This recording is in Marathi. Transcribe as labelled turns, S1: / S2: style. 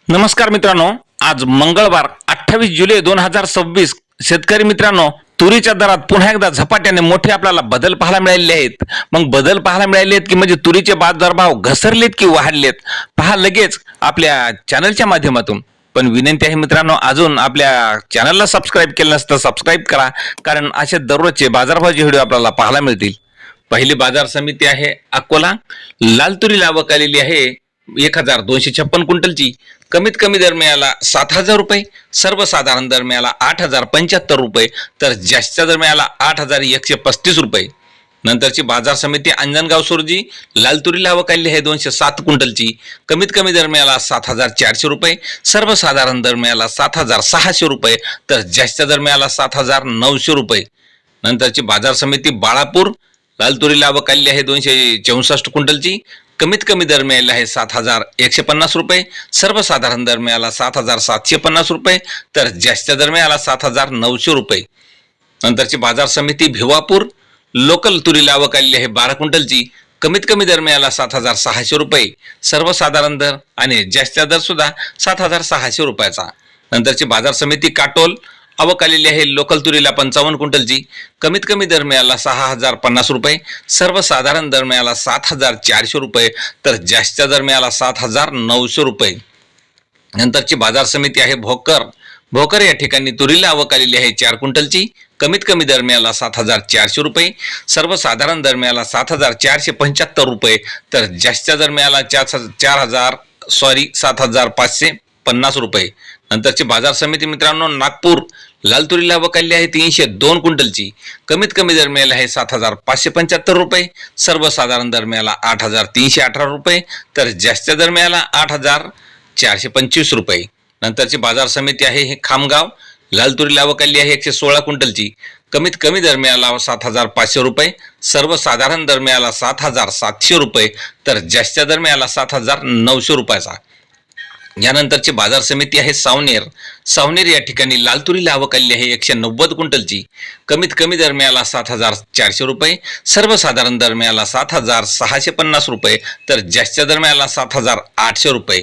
S1: नमस्कार मित्रांनो, आज मंगळवार 28 जुलै 2026. शेतकरी मित्रांनो, तुरीच्या दरात पुन्हा एकदा झपाट्याने मोठे आपल्याला बदल पाहायला मिळालेले आहेत. मग बदल पाहायला मिळाले आहेत की म्हणजे तुरीचे बाजारभाव घसरलेत की वाढलेत, पहा लगेच आपल्या चॅनलच्या माध्यमातून. पण विनंती आहे मित्रांनो, अजून आपल्या चॅनलला सबस्क्राईब केलं नसतं सबस्क्राईब करा, कारण असे दररोजचे बाजारभावाचे व्हिडिओ आपल्याला पाहायला मिळतील. पहिली बाजार समिती आहे अकोला. लाल तुरी आवक आलेली आहे 1256 क्विंटलची. कमीत कमी दर मिळाला 7,000 रुपये, सर्वसाधारण दर मिळाला 8,075 रुपये, तर जास्तीचा दर मिळाला 8,135 रुपये. नंतरची बाजार समिती अंजनगाव सुरजी. लाल तुरीला आवक आलेली आहे 207 क्विंटलची. कमीत कमी दर मिळाला 7,400 रुपये, सर्वसाधारण दर मिळाला 7,600 रुपये, तर जास्तीचा दर मिळाला 7,900 रुपये. नंतरची बाजार समिती बाळापूर. लाल तुरीला आवक आलेली आहे 264 क्विंटलची. कमीत कमी दर मिळाला आहे 7,150 रुपये, सर्वसाधारण दर मिळाला 7,750 रुपये, तर जास्तीचा दर मिळाला 7,900 रुपये. नंतरची बाजार समिती भिवापूर. लोकल तुरीला आवक आलेली आहे 12 क्विंटलची. कमीत कमी दर मिळाला 7,600 रुपये, सर्वसाधारण दर आणि जास्तीचा दर सुद्धा 7,600 रुपयाचा. नंतरची बाजार समिती काटोल. आवक आलेली आहे लोकल तुरीला 55 क्विंटलची. कमीत कमी दर मिळाला 6,050 रुपये, सर्वसाधारण दर मिळाला 7,400 रुपये, तर जास्तीचा दर मिळाला 7,900 रुपये. नंतरची बाजार समिती आहे भोकर. भोकर या ठिकाणी तुरीला आवक आलेली आहे 4 क्विंटलची. कमीत कमी दर मिळाला 7,400 रुपये, सर्वसाधारण दर मिळाला 7,475 रुपये, तर जास्तीचा दर मिळाला 7,550 रुपये. नंतरची बाजार समिती मित्रांनो नागपूर. लाल तुरीला आवक आलेली आहे 302 क्विंटलची. कमीत कमी दर मिळाला आहे 7,575 रुपये, सर्वसाधारण दर मिळाला 8,318 रुपये, तर जास्तीचा दर मिळाला 8,425 रुपये. नंतरची बाजार समिती आहे हे खामगाव. लाल तुरीला आवक आलेली आहे 116 क्विंटलची. कमीत कमी दर मिळाला 7,500 रुपये, सर्वसाधारण दर मिळाला 7,700 रुपये, तर जास्तीचा दर मिळाला 7,900 रुपयाचा. यानंतरची बाजार समिती आहे सावनेर. सावनेर या ठिकाणी लाल तुरीला आवक आलेली आहे 190 क्विंटलची. कमीत कमी दर मिळाला 7,400 रुपये, सर्वसाधारण दर मिळाला 7,650 रुपये, तर जास्तीचा दर मिळाला 7,800 रुपये.